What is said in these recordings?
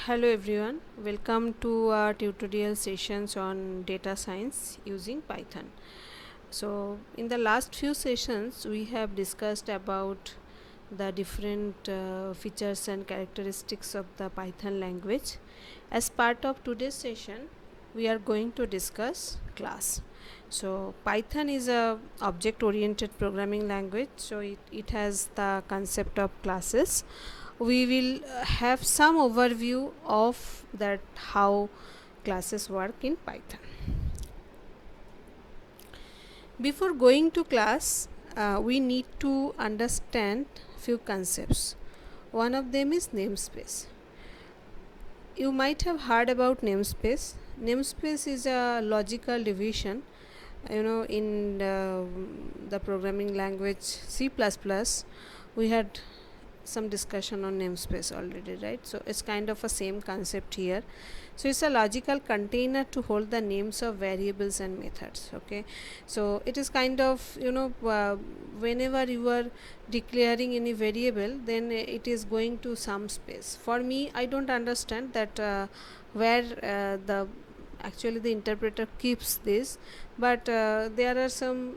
Hello everyone, welcome to our tutorial sessions on data science using Python. So in the last few sessions we have discussed about the different features and characteristics of the Python language. As part of today's session we are going to discuss class. So Python is a object oriented programming language, so it has the concept of classes. We will have some overview of that how classes work in Python. Before going to class, we need to understand few concepts. One of them is namespace. You might have heard about namespace. Namespace is a logical division. In the programming language C++, we had some discussion on namespace already, right? So it's kind of a same concept here. So it's a logical container to hold the names of variables and methods. Okay, so it is kind of whenever you are declaring any variable, then it is going to some space. For me, I don't understand that where the actually the interpreter keeps this, but there are some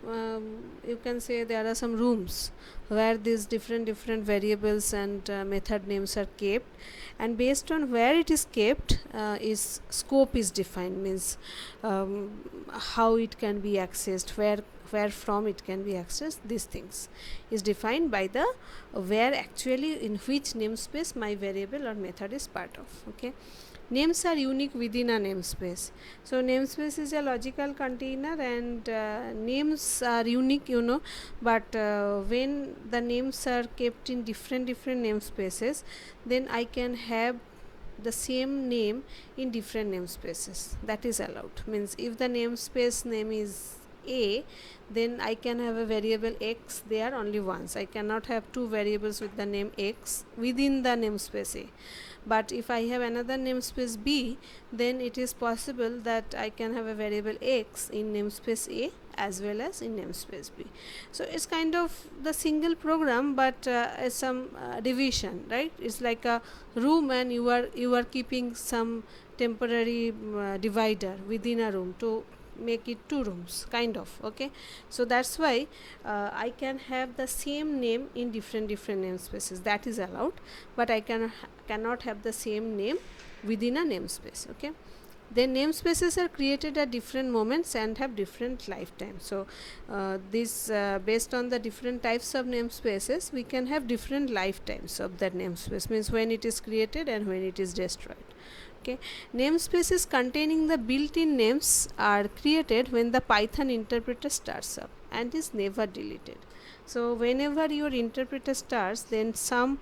you can say there are some rooms where these different variables and method names are kept, and based on where it is kept is scope is defined, means how it can be accessed, where from it can be accessed. These things is defined by the where actually in which namespace my variable or method is part of. Okay, names are unique within a namespace. So namespace is a logical container, and names are unique, but when the names are kept in different namespaces, then I can have the same name in different namespaces. That is allowed. Means if the namespace name is A, then I can have a variable X there only once. I cannot have two variables with the name X within the namespace A. But if I have another namespace B, then it is possible that I can have a variable X in namespace A as well as in namespace B. So it's kind of the single program, but some division, right? It's like a room, and you are keeping some temporary divider within a room to make it two rooms, kind of. Okay, so that's why I can have the same name in different namespaces. That is allowed, but I cannot have the same name within a namespace. Okay, then namespaces are created at different moments and have different lifetime. So this based on the different types of namespaces, we can have different lifetimes of that namespace, means when it is created and when it is destroyed. Okay, namespaces containing the built-in names are created when the Python interpreter starts up and is never deleted. So whenever your interpreter starts, then some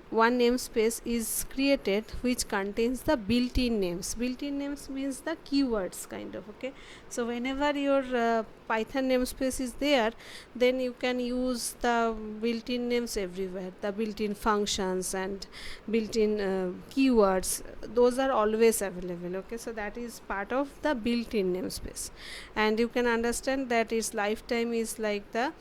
one namespace is created which contains the built-in names. Built-in names means the keywords, kind of. Okay, so whenever your Python namespace is there, then you can use the built-in names everywhere. The built-in functions and built-in keywords, those are always available. Okay, so that is part of the built-in namespace, and you can understand that its lifetime is like the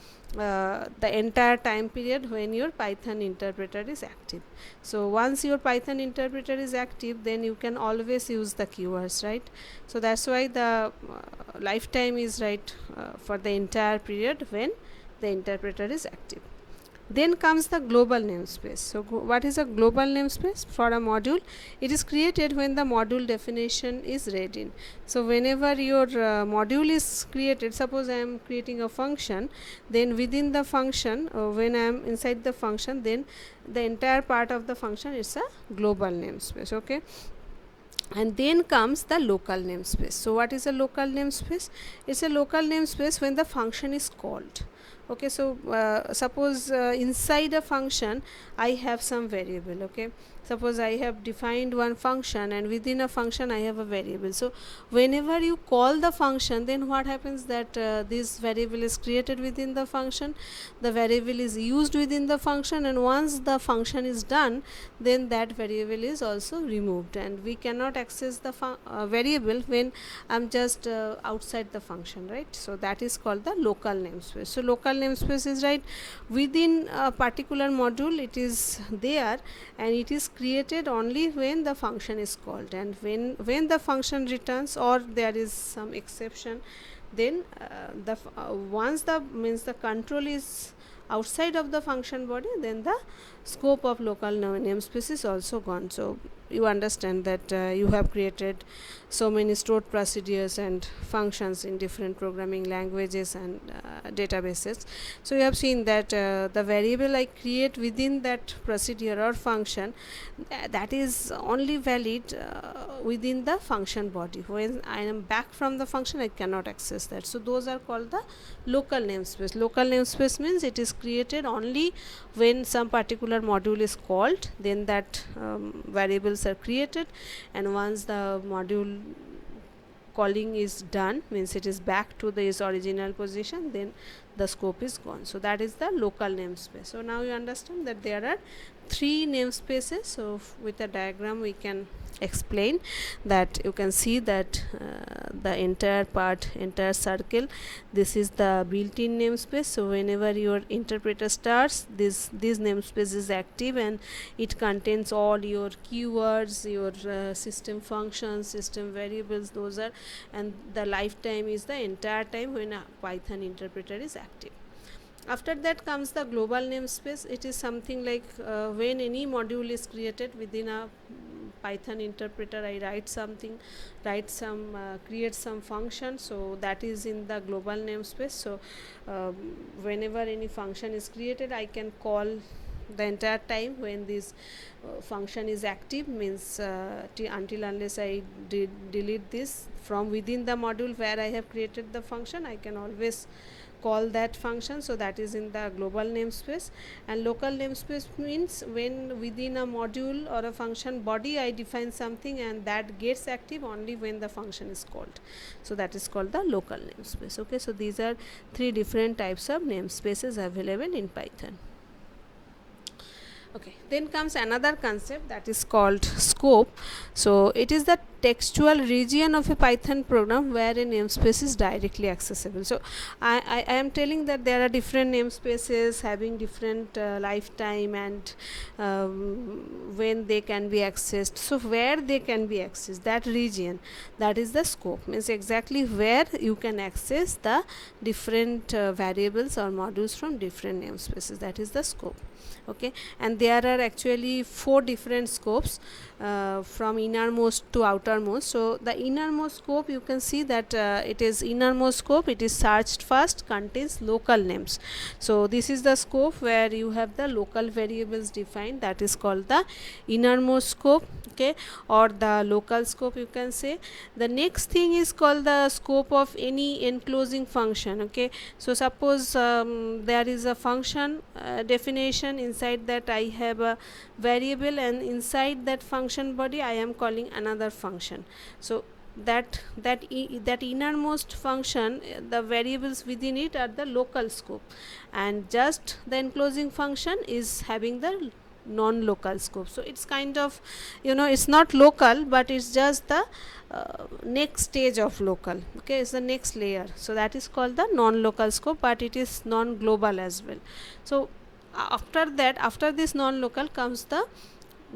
entire time period when your Python interpreter is active. So once your Python interpreter is active, then you can always use the keywords, right? So that's why the lifetime is right for the entire period when the interpreter is active. Then comes the global namespace. So what is a global namespace? For a module, it is created when the module definition is read in. So whenever your module is created, suppose I am creating a function, then within the function, when I am inside the function, then the entire part of the function is a global namespace. Okay, and then comes the local namespace. So what is a local namespace? It's a local namespace when the function is called. Okay, so suppose inside a function I have some variable. Okay, suppose I have defined one function, and within a function I have a variable. So whenever you call the function, then what happens that this variable is created within the function, the variable is used within the function, and once the function is done, then that variable is also removed, and we cannot access the variable when I'm just outside the function, right? So that is called the local namespace. So local namespace is, right, within a particular module it is there, and it is created only when the function is called, and when the function returns or there is some exception, then once the means the control is outside of the function body, then the scope of local namespace is also gone. So you understand that you have created so many stored procedures and functions in different programming languages and databases. So you have seen that the variable I create within that procedure or function, that is only valid within the function body. When I am back from the function, I cannot access that. So those are called the local namespace. Local namespace means it is created only when some particular module is called, then that variables are created, and once the module calling is done, means it is back to its original position, then the scope is gone. So that is the local namespace. So now you understand that there are 3 namespaces. So with a diagram we can explain that. You can see that the entire part, entire circle, this is the built-in namespace. So whenever your interpreter starts, this namespace is active, and it contains all your keywords, your system functions, system variables, those are, and the lifetime is the entire time when a Python interpreter is active. After that comes the global namespace. It is something like when any module is created within a Python interpreter, I write some create some function, so that is in the global namespace. So whenever any function is created, I can call the entire time when this function is active, means until unless I delete this from within the module where I have created the function, I can always call that function. So that is in the global namespace. And local namespace means when within a module or a function body I define something, and that gets active only when the function is called. So that is called the local namespace. Okay, so these are 3 different types of namespaces available in Python. Okay, then comes another concept, that is called scope. So it is the textual region of a Python program where a namespace is directly accessible. So I am telling that there are different namespaces having different lifetime and when they can be accessed. So where they can be accessed, that region, that is the scope, means exactly where you can access the different variables or modules from different namespaces, that is the scope. Okay, and there are actually 4 different scopes from innermost to outermost. So the innermost scope, you can see that it is innermost scope, it is searched first, contains local names. So this is the scope where you have the local variables defined, that is called the innermost scope. Okay, or the local scope, you can say. The next thing is called the scope of any enclosing function. Okay, so suppose there is a function definition, inside that I have a variable, and inside that function body I am calling another function. So that innermost function, the variables within it are the local scope, and just the enclosing function is having the non-local scope. So it's kind of, it's not local, but it's just the next stage of local. Okay, it's the next layer. So that is called the non-local scope, but it is non-global as well. So after that, after this non-local comes the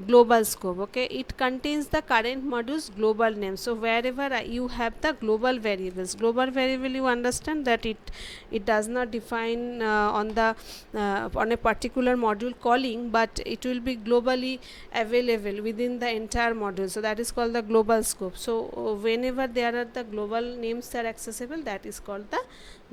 global scope. Okay, it contains the current module's global name. So wherever you have the global variables, global variable, you understand that it does not define on a particular module calling, but it will be globally available within the entire module. So that is called the global scope. So whenever there are the global names are accessible, that is called the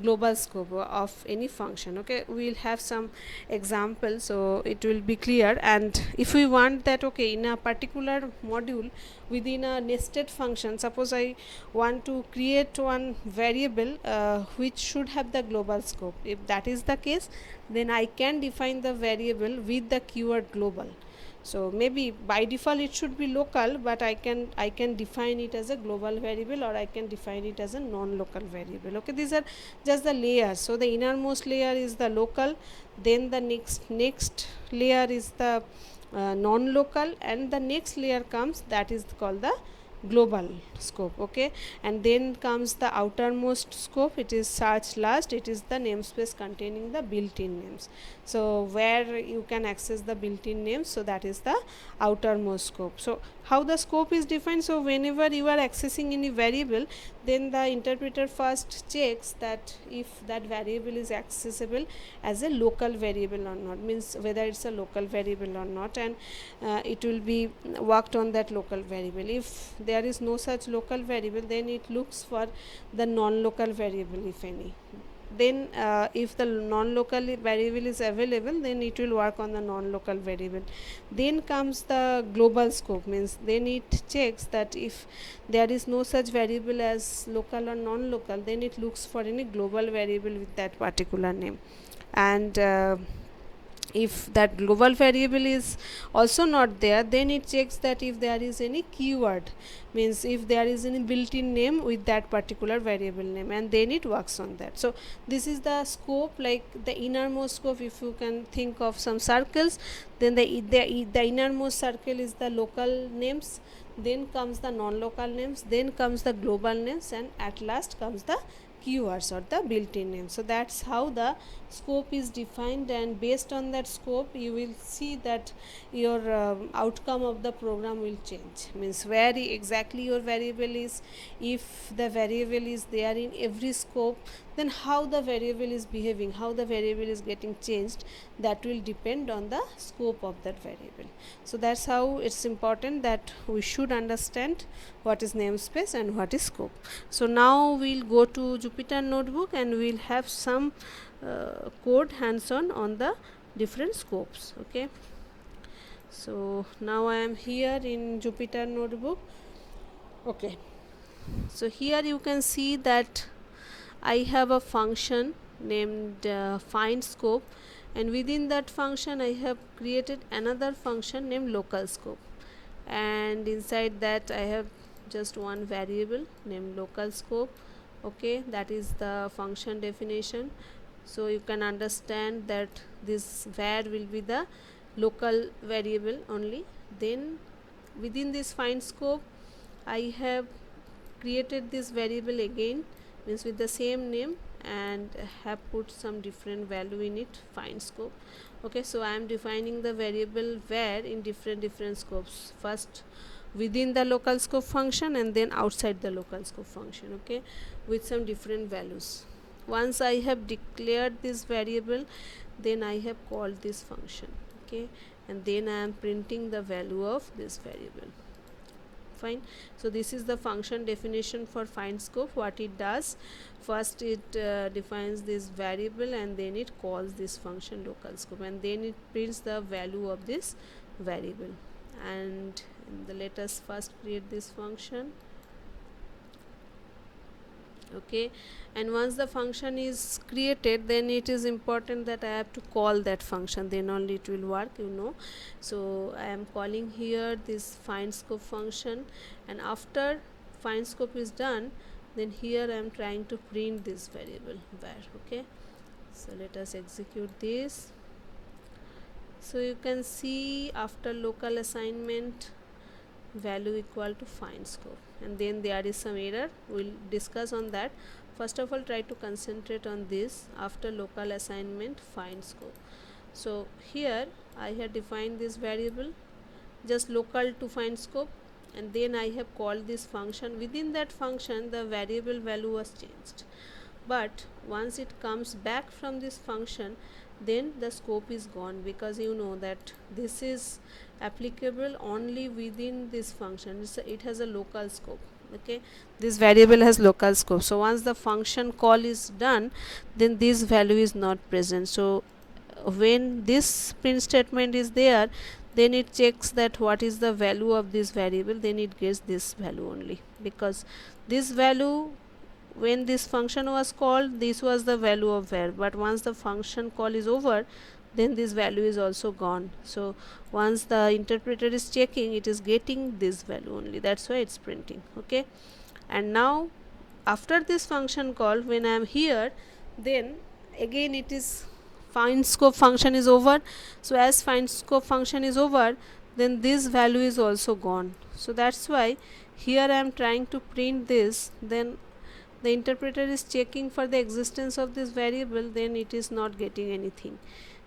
global scope of any function. Okay, we will have some examples, so it will be clear. And if we want that, okay, in a particular module within a nested function, suppose I want to create one variable which should have the global scope. If that is the case, then I can define the variable with the keyword global. So maybe by default it should be local, but I can define it as a global variable, or I can define it as a non-local variable. Okay, these are just the layers. So the innermost layer is the local, then the next layer is the non-local, and the next layer comes, that is called the global scope. Okay, and then comes the outermost scope, it is search last, it is the namespace containing the built-in names. So where you can access the built-in names, so that is the outermost scope. So how the scope is defined? So whenever you are accessing any variable, then the interpreter first checks that if that variable is accessible as a local variable or not, means whether it's a local variable or not, and it will be worked on that local variable. If there is no such local variable, then it looks for the non-local variable, if any. Then if the non-local variable is available, then it will work on the non-local variable. Then comes the global scope, means then it checks that if there is no such variable as local or non-local, then it looks for any global variable with that particular name. And if that global variable is also not there, then it checks that if there is any keyword, means if there is any built-in name with that particular variable name, and then it works on that. So this is the scope, like the innermost scope. If you can think of some circles, then the innermost circle is the local names, then comes the non-local names, then comes the global names, and at last comes the keywords or the built-in name. So that's how the scope is defined, and based on that scope you will see that your outcome of the program will change, means where exactly your variable is. If the variable is there in every scope, then how the variable is behaving, how the variable is getting changed, that will depend on the scope of that variable. So that's how it's important that we should understand what is namespace and what is scope. So now we'll go to Jupyter Notebook and we'll have some code hands-on on the different scopes. Okay, so now I am here in Jupyter Notebook. Okay, so here you can see that I have a function named find scope, and within that function I have created another function named local scope, and inside that I have just one variable named local scope. Okay, that is the function definition. So you can understand that this var will be the local variable only. Then within this find scope I have created this variable again, means with the same name, and have put some different value in it, find scope. Okay, so I am defining the variable var in different scopes, first within the local scope function and then outside the local scope function. Okay, with some different values. Once I have declared this variable, then I have called this function. Okay, and then I am printing the value of this variable. Fine. So this is the function definition for find scope. What it does, first it defines this variable, and then it calls this function local scope, and then it prints the value of this variable. And let us first create this function. Okay, and once the function is created, then it is important that I have to call that function, then only it will work, you know. So I am calling here this find scope function, and after find scope is done, then here I am trying to print this variable var. Okay, so let us execute this. So you can see after local assignment value equal to find scope, and then there is some error, we'll discuss on that. First of all, try to concentrate on this, after local assignment find scope. So here I have defined this variable just local to find scope, and then I have called this function. Within that function the variable value was changed, but once it comes back from this function, then the scope is gone, because you know that this is applicable only within this function. It has a local scope. Okay, this variable has local scope. So once the function call is done, then this value is not present. So when this print statement is there, then it checks that what is the value of this variable, then it gets this value only, because this value, when this function was called, this was the value of var, but once the function call is over, then this value is also gone. So once the interpreter is checking, it is getting this value only, that's why it's printing. Okay, and now after this function call, when I am here, then again it is find scope function is over. So as find scope function is over, then this value is also gone. So that's why here I am trying to print this, then the interpreter is checking for the existence of this variable, then it is not getting anything,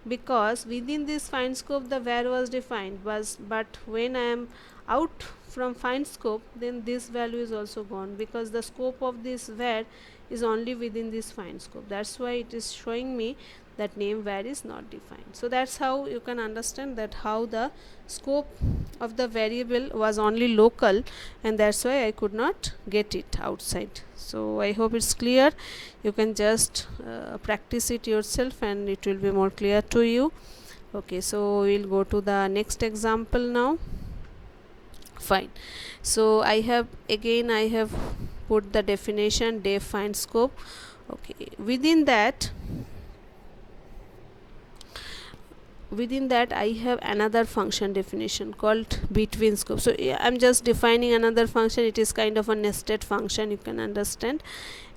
because within this find scope the var was defined, but when I am out from find scope, then this value is also gone, because the scope of this var is only within this find scope. That's why it is showing me that name var is not defined. So that's how you can understand that how the scope of the variable was only local, and that's why I could not get it outside. So I hope it's clear. You can just practice it yourself and it will be more clear to you. Okay, so we'll go to the next example now. Fine. So I have put the definition def find scope. Okay, within that I have another function definition called between scope. So yeah, I'm just defining another function. It is kind of a nested function, you can understand,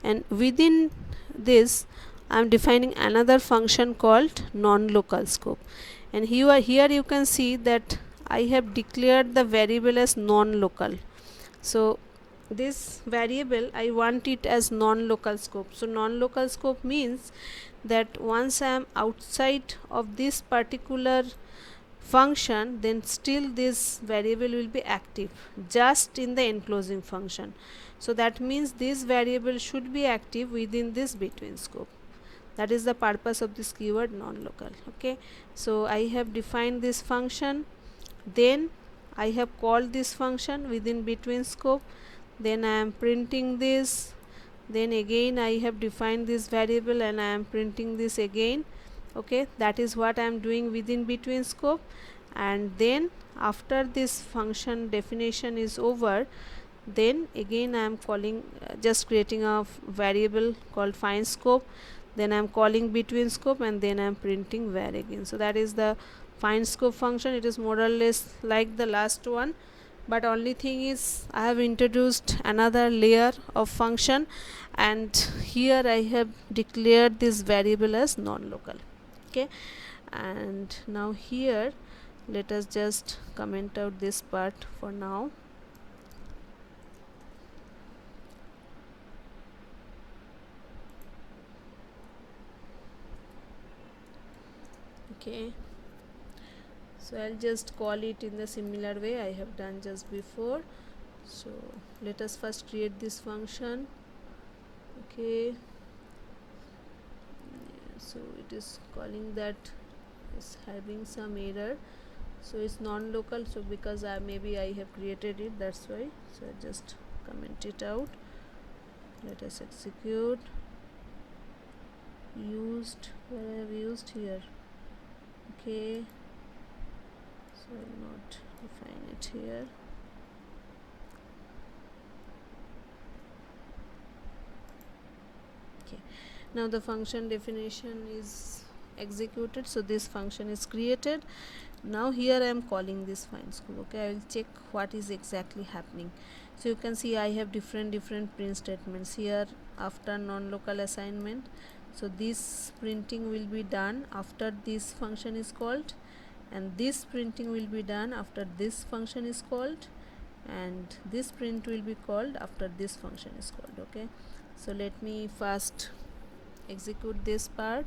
and within this I'm defining another function called non-local scope. And here you can see that I have declared the variable as non-local. So this variable I want it as non-local scope. So non-local scope means that once I am outside of this particular function, then still this variable will be active just in the enclosing function. So that means this variable should be active within this between scope. That is the purpose of this keyword non-local. Okay, so I have defined this function, then I have called this function within between scope, then I am printing this, then again I have defined this variable and I am printing this again. Okay, that is what I am doing within between scope. And then after this function definition is over, then again I am calling just creating a variable called find scope, then I am calling between scope, and then I am printing var again. So that is the find scope function. It is more or less like the last one, but only thing is I have introduced another layer of function, and here I have declared this variable as non-local. Okay, and now here let us just comment out this part for now. Okay, so I'll just call it in the similar way I have done just before. So let us first create this function. Okay, so it is calling that is having some error, so it's non-local. So because maybe I have created it, that's why. So I just comment it out. Let us execute. Used, where I have used here. Okay, so I will not define it here. Okay, now the function definition is executed, so this function is created. Now here I am calling this find scope. Okay, I will check what is exactly happening. So you can see I have different print statements here after non-local assignment. So this printing will be done after this function is called, and this printing will be done after this function is called, and this print will be called after this function is called. Okay, so let me first execute this part.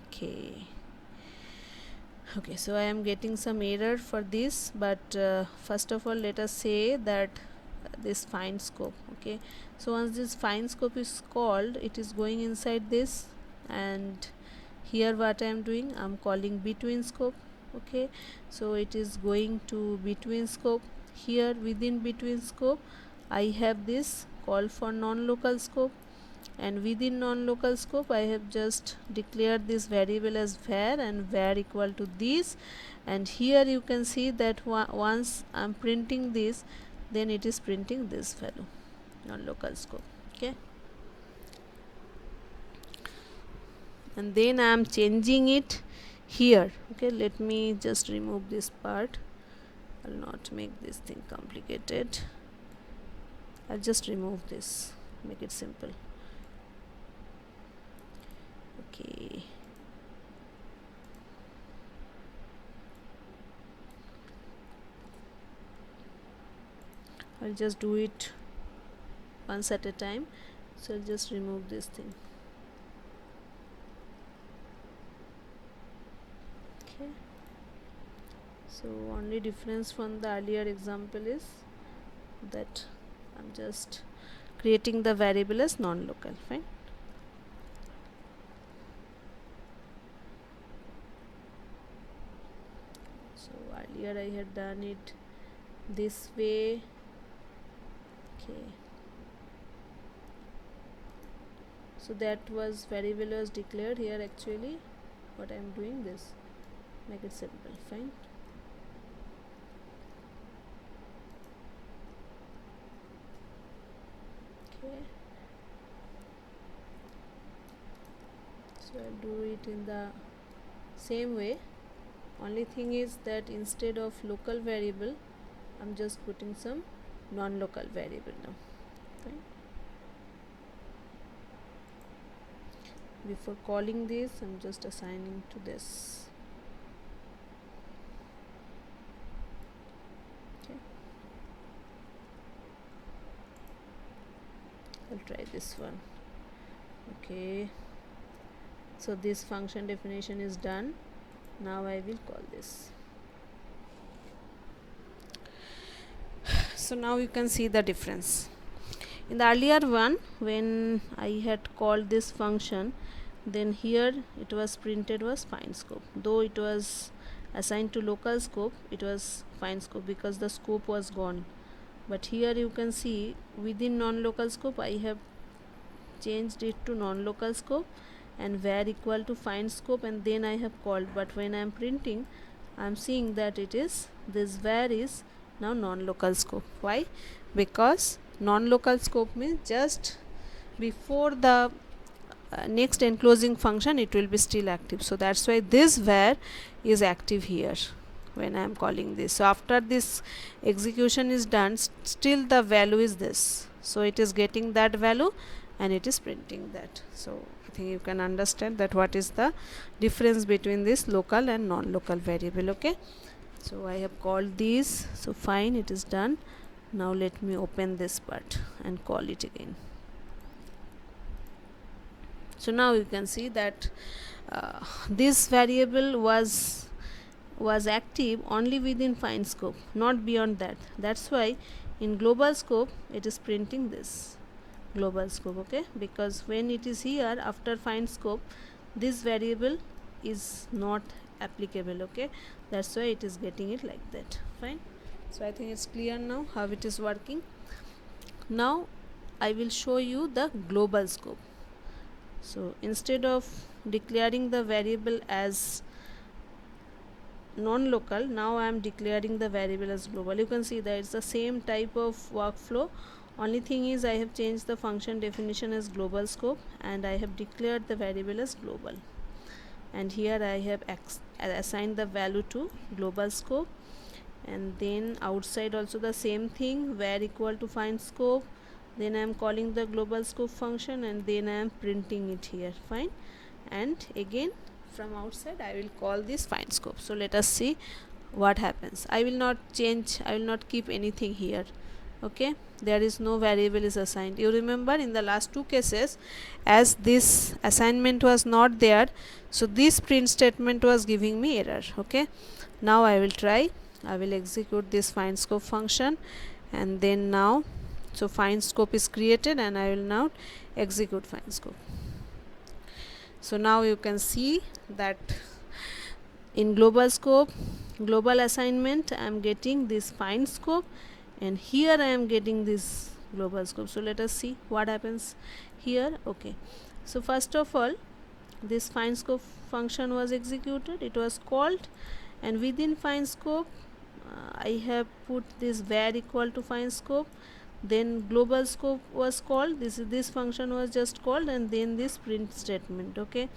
Okay, so I am getting some error for this, but first of all let us say that this find scope. Okay, so once this find scope is called, it is going inside this, and here what I am doing, I am calling between scope. Okay, so it is going to between scope. Here within between scope I have this call for non-local scope, and within non-local scope I have just declared this variable as var, and var equal to this, and here you can see that once I am printing this, then it is printing this value, non-local scope. Okay, and then I am changing it here. Okay, let me just remove this part. I'll not make this thing complicated. I'll just remove this, make it simple. Okay, I'll just do it once at a time. So I'll just remove this thing. Okay, so only difference from the earlier example is that I'm just creating the variable as non-local. Fine. So earlier I had done it this way. Okay, so that was variable was declared. Here actually what I am doing, this make it simple. Fine. Okay, so I'll do it in the same way. Only thing is that instead of local variable I'm just putting some non-local variable now. Fine. Before calling this I'm just assigning to this. Okay, I'll try this one. Okay, so this function definition is done. Now I will call this. So now you can see the difference. In the earlier one, when I had called this function, then here it was printed was find scope. Though it was assigned to local scope, it was find scope because the scope was gone. But here you can see within non-local scope I have changed it to non-local scope and var equal to find scope, and then I have called. But when I am printing, I am seeing that it is this var is now non-local scope. Why? Because non-local scope means just before the next enclosing function it will be still active. So that's why this var is active here when I am calling this. So after this execution is done, still the value is this. So it is getting that value and it is printing that. So I think you can understand that what is the difference between this local and non-local variable. Okay, so I have called these. So fine, it is done. Now let me open this part and call it again. So now you can see that this variable was active only within find scope, not beyond that. That's why in global scope it is printing this global scope. Okay, because when it is here after find scope, this variable is not applicable. Okay, that's why it is getting it like that. Fine. So I think it's clear now how it is working. Now I will show you the global scope. So instead of declaring the variable as non-local, now I am declaring the variable as global. You can see that it's the same type of workflow. Only thing is I have changed the function definition as global scope and I have declared the variable as global, and here I have assigned the value to global scope, and then outside also the same thing, var equal to find scope. Then I am calling the global scope function and then I am printing it here. Fine. And again from outside I will call this find scope. So let us see what happens. I will not change, I will not keep anything here. Okay, there is no variable is assigned. You remember in the last two cases, as this assignment was not there, so this print statement was giving me error. Okay, now I will try. I will execute this find scope function, and then now so find scope is created and I will now execute find scope. So now you can see that in global scope, global assignment, I am getting this find scope, and here I am getting this global scope. So let us see what happens here. Okay, so first of all, this find scope function was executed, it was called, and within find scope I have put this var equal to find scope, then global scope was called, this function was just called, and then this print statement. Okay,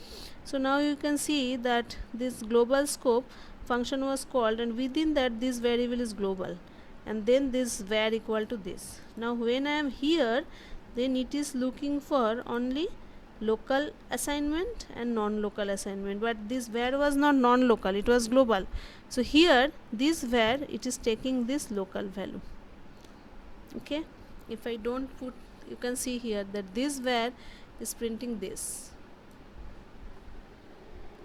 so now you can see that this global scope function was called, and within that this variable is global, and then this var equal to this. Now when I am here, then it is looking for only local assignment and non-local assignment, but this var was not non-local, it was global. So here this var, it is taking this local value. Okay, if I don't put, you can see here that this var is printing this.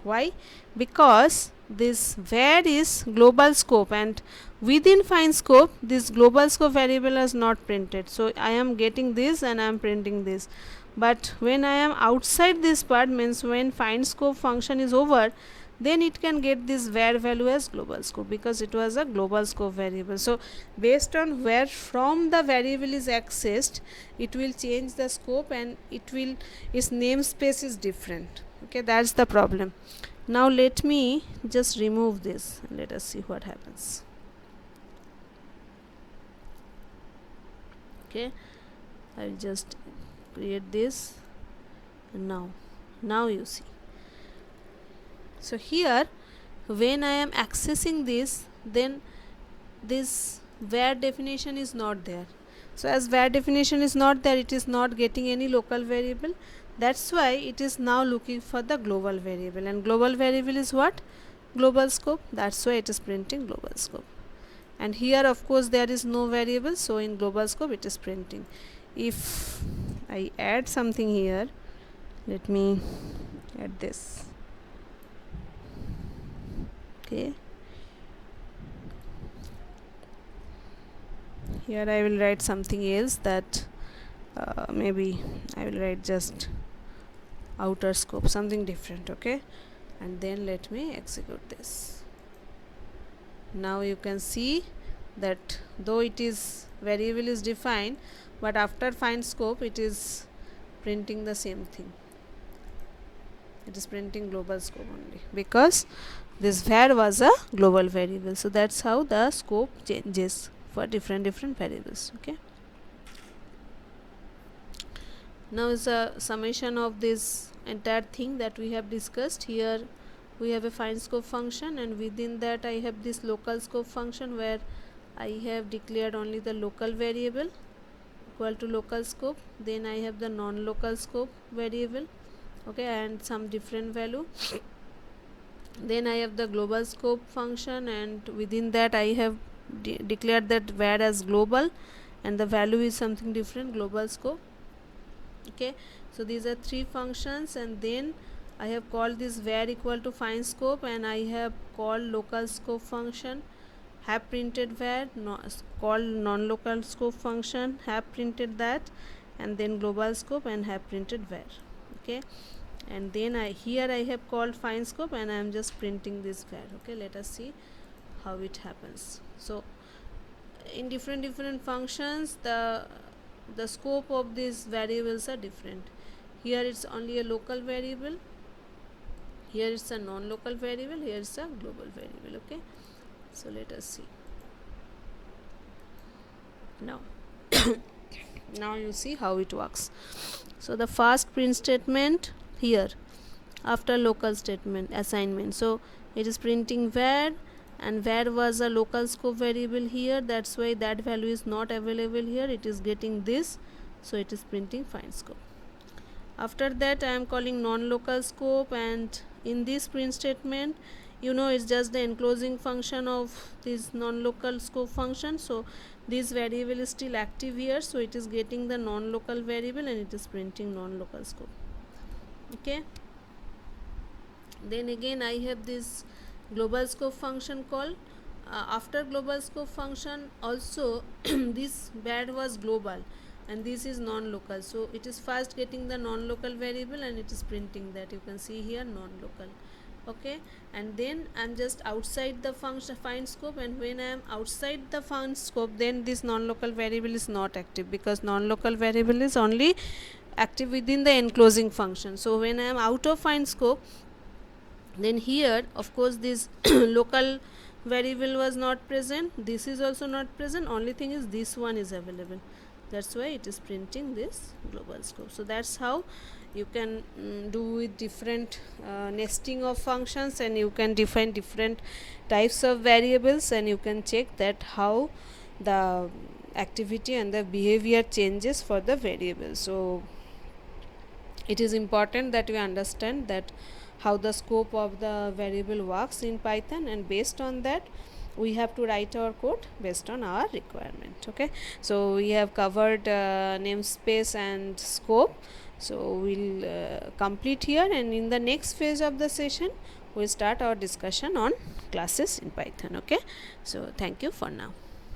Why? Because this var is global scope, and within find scope this global scope variable is not printed, so I am getting this and I am printing this. But when I am outside this part, means when find scope function is over, then it can get this var value as global scope, because it was a global scope variable. So based on where from the variable is accessed, it will change the scope, and its namespace is different. Okay, that's the problem. Now let me just remove this and let us see what happens. Okay, I will just create this, and now you see. So here when I am accessing this, then this var definition is not there. So as var definition is not there, it is not getting any local variable. That's why it is now looking for the global variable, and global variable is what? Global scope. That's why it is printing global scope. And here of course there is no variable, so in global scope it is printing. If I add something here, let me add this. Okay, here I will write something else, that maybe I will write just outer scope, something different. Okay, and then let me execute this. Now you can see that though it is variable is defined, but after find scope it is printing the same thing. It is printing global scope only, because this var was a global variable. So that's how the scope changes for different variables. Okay, now is a summation of this entire thing that we have discussed. Here we have a find scope function, and within that I have this local scope function, where I have declared only the local variable equal to local scope. Then I have the non-local scope variable, okay, and some different value. Then I have the global scope function, and within that I have declared that var as global, and the value is something different, global scope. Okay, so these are three functions, and then I have called this var equal to find scope, and I have called local scope function, have printed var, called non-local scope function, have printed that, and then global scope and have printed var. Okay, and then here I have called find scope, and I am just printing this var. Okay, let us see how it happens. So in different functions, the scope of these variables are different. Here it's only a local variable, here it's a non-local variable, here it's a global variable. Okay, so let us see now. Now you see how it works. So the first print statement here after local statement assignment, so it is printing var, and var was a local scope variable here, that's why that value is not available here, it is getting this, so it is printing find scope. After that I am calling non-local scope, and in this print statement, you know, it's just the enclosing function of this non-local scope function, so this variable is still active here, so it is getting the non-local variable and it is printing non-local scope. Okay, then again I have this global scope function call. After global scope function also this var was global and this is non-local, so it is first getting the non-local variable and it is printing that, you can see here non-local. Okay, and then I'm just outside the function find scope, and when I am outside the find scope, then this non-local variable is not active, because non-local variable is only active within the enclosing function. So when I am out of find scope, then here of course this local variable was not present, this is also not present, only thing is this one is available, that's why it is printing this global scope. So that's how you can do with different nesting of functions, and you can define different types of variables, and you can check that how the activity and the behavior changes for the variable. So it is important that we understand that how the scope of the variable works in Python, and based on that we have to write our code based on our requirement. Okay, so we have covered namespace and scope, so we'll complete here, and in the next phase of the session we'll start our discussion on classes in Python. Okay, so thank you for now.